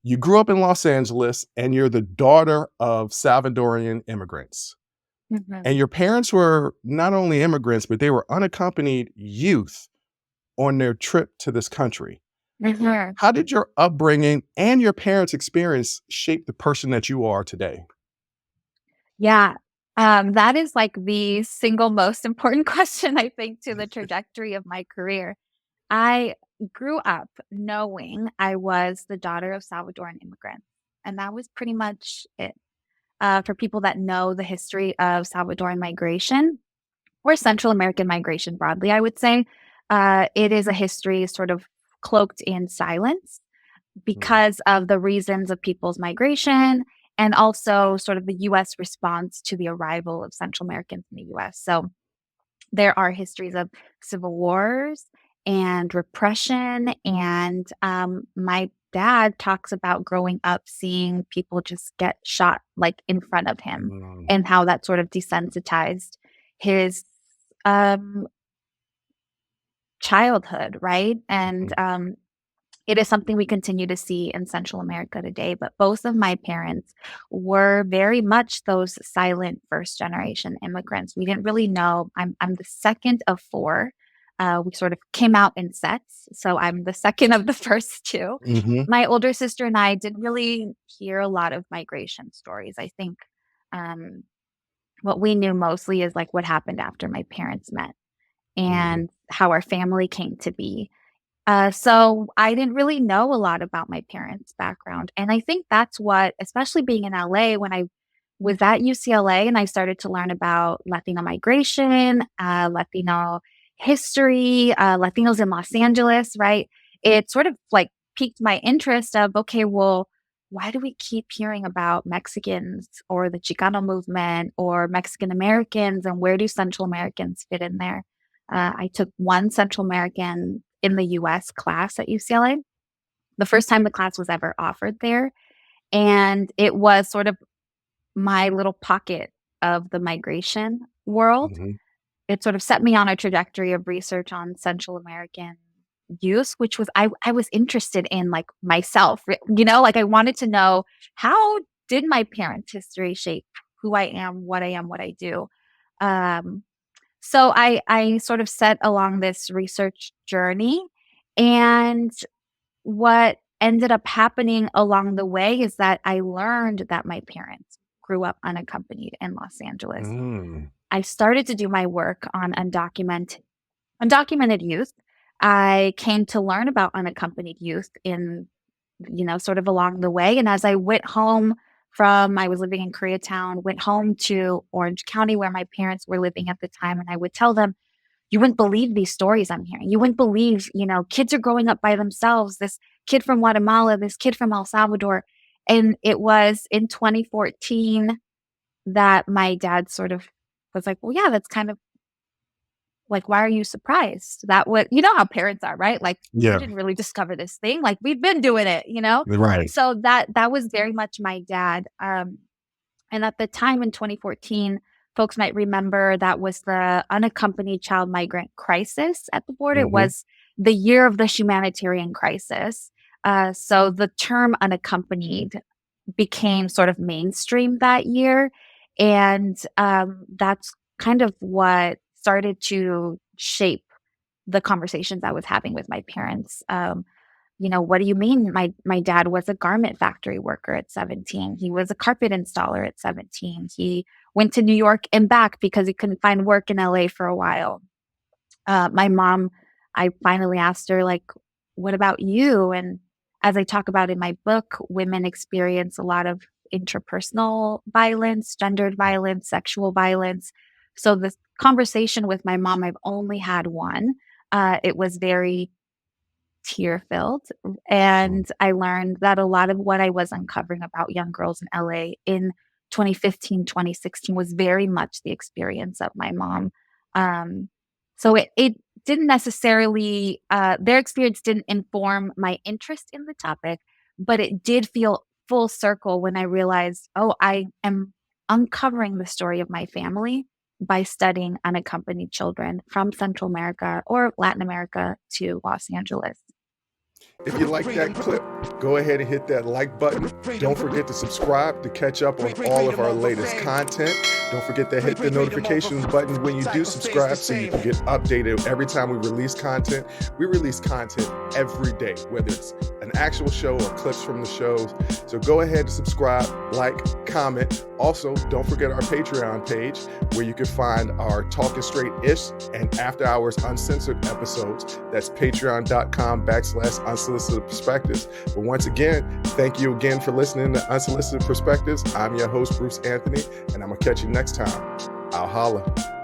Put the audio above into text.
You grew up in Los Angeles and you're the daughter of Salvadorian immigrants. Mhm. And your parents were not only immigrants, but they were unaccompanied youth on their trip to this country. Mhm. How did your upbringing and your parents' experience shape the person that you are today? Yeah. That is like the single most important question, I think, to the trajectory of my career. I grew up knowing I was the daughter of Salvadoran immigrants, and that was pretty much it. For people that know the history of Salvadoran migration or Central American migration broadly, I would say it is a history sort of cloaked in silence Mm, because of the reasons of people's migration and also sort of the US response to the arrival of Central Americans in the US. So there are histories of civil wars and repression. And my dad talks about growing up seeing people just get shot like in front of him mm, and how that sort of desensitized his um, childhood, right? And mhm, it is something we continue to see in Central America today, but both of my parents were very much those silent first generation immigrants. We didn't really know. I'm the second of four. We sort of came out in sets, so I'm the second of the first two. mhm, My older sister and I didn't really hear a lot of migration stories. I think um, what we knew mostly is like what happened after my parents met mhm, and how our family came to be. So I didn't really know a lot about my parents' background. And I think that's what, especially being in LA, when I was at UCLA and I started to learn about Latino migration, Latino history, Latinos in Los Angeles, right? It sort of like piqued my interest of, okay, well, why do we keep hearing about Mexicans or the Chicano movement or Mexican Americans and where do Central Americans fit in there? I took one Central American in the US class at UCLA, the first time the class was ever offered there. And it was sort of my little pocket of the migration world. mhm. It sort of set me on a trajectory of research on Central American youth, which was I was interested in like myself, like I wanted to know how did my parents' history shape who I am, what I do. Um, so I sort of set along this research journey, and what ended up happening along the way is that I learned that my parents grew up unaccompanied in Los Angeles. Mm, I started to do my work on undocumented youth. I came to learn about unaccompanied youth in, sort of along the way. And as I went home I was living in Koreatown, went home to Orange County where my parents were living at the time. And I would tell them, you wouldn't believe these stories I'm hearing. You wouldn't believe, kids are growing up by themselves. This kid from Guatemala, this kid from El Salvador. And it was in 2014 that my dad sort of was like, well, yeah, that's kind of like, why are you surprised? That what you know how parents are, right? Like, you yeah, didn't really discover this thing. Like, we've been doing it. right. So that was very much my dad. And at the time in 2014, folks might remember that was the unaccompanied child migrant crisis at the border. It Mhm, was the year of the humanitarian crisis. So the term unaccompanied became sort of mainstream that year. And that's kind of what started to shape the conversations I was having with my parents. What do you mean? My dad was a garment factory worker at 17. He was a carpet installer at 17. He went to New York and back because he couldn't find work in LA for a while. My mom, I finally asked her, like, what about you? And as I talk about in my book, women experience a lot of interpersonal violence, gendered violence, sexual violence. So this conversation with my mom, I've only had one. It was very tear filled. mm, And I learned that a lot of what I was uncovering about young girls in LA in 2015, 2016 was very much the experience of my mom. Um, so it didn't necessarily, their experience didn't inform my interest in the topic, but it did feel full circle when I realized, oh, I am uncovering the story of my family by studying unaccompanied children from Central America or Latin America to Los Angeles. If you like that clip, go ahead and hit that like button. Don't forget to subscribe to catch up on all of our latest content. Don't forget to hit the notifications button when you do subscribe so you can get updated every time we release content. We release content every day, whether it's an actual show or clips from the shows. So go ahead and subscribe, like, comment. Also, don't forget our Patreon page where you can find our Talking Straight-ish and After Hours Uncensored episodes. That's patreon.com/Unsolicited Perspectives. But once again, thank you again for listening to Unsolicited Perspectives. I'm your host, Bruce Anthony, and I'm going to catch you next time. I'll holla.